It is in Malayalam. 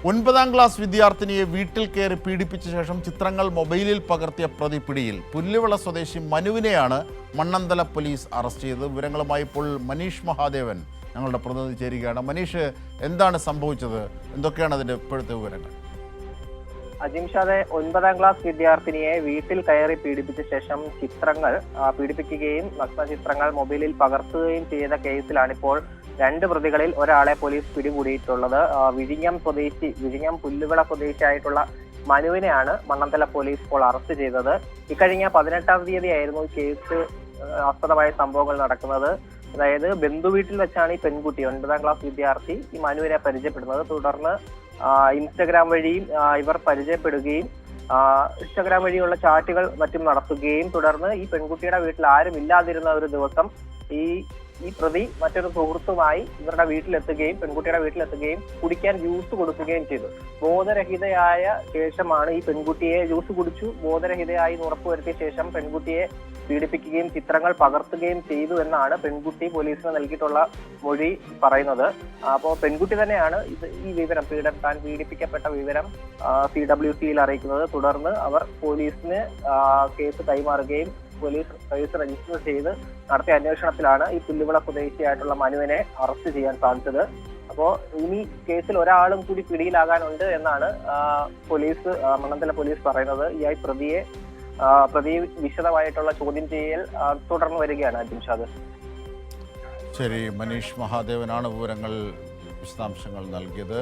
9ാം ക്ലാസ് വിദ്യാർത്ഥിനിയെ വീട്ടിൽ കയറി പീഡിപ്പിച്ച ശേഷം ചിത്രങ്ങൾ മൊബൈലിൽ പകർത്തിയ പ്രതി പിടിയിൽ. പുല്ലുവിള സ്വദേശി മനുവിനെയാണ് മണ്ണന്തല പോലീസ് അറസ്റ്റ് ചെയ്തത്. വിവരങ്ങളുമായി ഇപ്പോൾ മനീഷ് മഹാദേവൻ ഞങ്ങളുടെ പ്രതിനിധി ചേരുകയാണ്. മനീഷ്, എന്താണ് സംഭവിച്ചത്? എന്തൊക്കെയാണ് അതിൻ്റെ ഇപ്പോഴത്തെ വിവരങ്ങൾ? അജിംഷാദെ, 9ാം ക്ലാസ് വിദ്യാർത്ഥിനിയെ വീട്ടിൽ കയറി പീഡിപ്പിച്ച ശേഷം ചിത്രങ്ങൾ പീഡിപ്പിക്കുകയും നഗ്ന ചിത്രങ്ങൾ മൊബൈലിൽ പകർത്തുകയും ചെയ്ത കേസിലാണിപ്പോൾ 2 പ്രതികളിൽ ഒരാളെ പോലീസ് പിടികൂടിയിട്ടുള്ളത്. വിഴിഞ്ഞം പുല്ലുവിള സ്വദേശിയായിട്ടുള്ള മനുവിനെയാണ് മണ്ണന്തല പോലീസ് ഇപ്പോൾ അറസ്റ്റ് ചെയ്തത്. ഇക്കഴിഞ്ഞ 18ാം തീയതിയായിരുന്നു കേസ് ആസ്പദമായ സംഭവങ്ങൾ നടക്കുന്നത്. അതായത് ബന്ധുവീട്ടിൽ വെച്ചാണ് ഈ പെൺകുട്ടി 9ാം ക്ലാസ് വിദ്യാർത്ഥി ഈ മനുവിനെ പരിചയപ്പെടുന്നത്. തുടർന്ന് ഇൻസ്റ്റഗ്രാം വഴിയും ഇവർ പരിചയപ്പെടുകയും ഇൻസ്റ്റഗ്രാം വഴിയുള്ള ചാറ്റുകൾ മറ്റും നടത്തുകയും തുടർന്ന് ഈ പെൺകുട്ടിയുടെ വീട്ടിൽ ആരും ഇല്ലാതിരുന്ന ഒരു ദിവസം ഈ പ്രതി മറ്റൊരു സുഹൃത്തുമായി ഇവരുടെ വീട്ടിലെത്തുകയും പെൺകുട്ടിയുടെ വീട്ടിലെത്തുകയും കുടിക്കാൻ ജ്യൂസ് കൊടുക്കുകയും ചെയ്തു. ബോധരഹിതയായ ശേഷമാണ് ഈ പെൺകുട്ടിയെ ജ്യൂസ് കുടിച്ചു ബോധരഹിതയായി ഉറപ്പുവരുത്തിയ ശേഷം പെൺകുട്ടിയെ പീഡിപ്പിക്കുകയും ചിത്രങ്ങൾ പകർത്തുകയും ചെയ്തു എന്നാണ് പെൺകുട്ടി പോലീസിന് നൽകിയിട്ടുള്ള മൊഴി പറയുന്നത്. അപ്പോൾ പെൺകുട്ടി തന്നെയാണ് ഈ വിവരം താൻ പീഡിപ്പിക്കപ്പെട്ട വിവരം CWCയിൽ അറിയിക്കുന്നത്. തുടർന്ന് അവർ പോലീസിന് കേസ് കൈമാറുകയും പോലീസ് കേസ് രജിസ്റ്റർ ചെയ്ത് നടത്തിയ അന്വേഷണത്തിലാണ് ഈ പുല്ലുവിള സ്വദേശിയായിട്ടുള്ള മനുവിനെ അറസ്റ്റ് ചെയ്യാൻ സാധിച്ചത്. അപ്പോൾ ഇനി കേസിൽ ഒരാളും കൂടി പിടിയിലാകാനുണ്ട് എന്നാണ് മണ്ണന്തല പോലീസ് പറയുന്നത്. ഈ പ്രതിയെ വിശദമായിട്ടുള്ള ചോദ്യം ചെയ്യൽ തുടർന്ന് വരികയാണ് അജിംഷാദ്. ശരി, മനീഷ് മഹാദേവനാണ് വിവരങ്ങൾ വിശദാംശങ്ങൾ നൽകിയത്.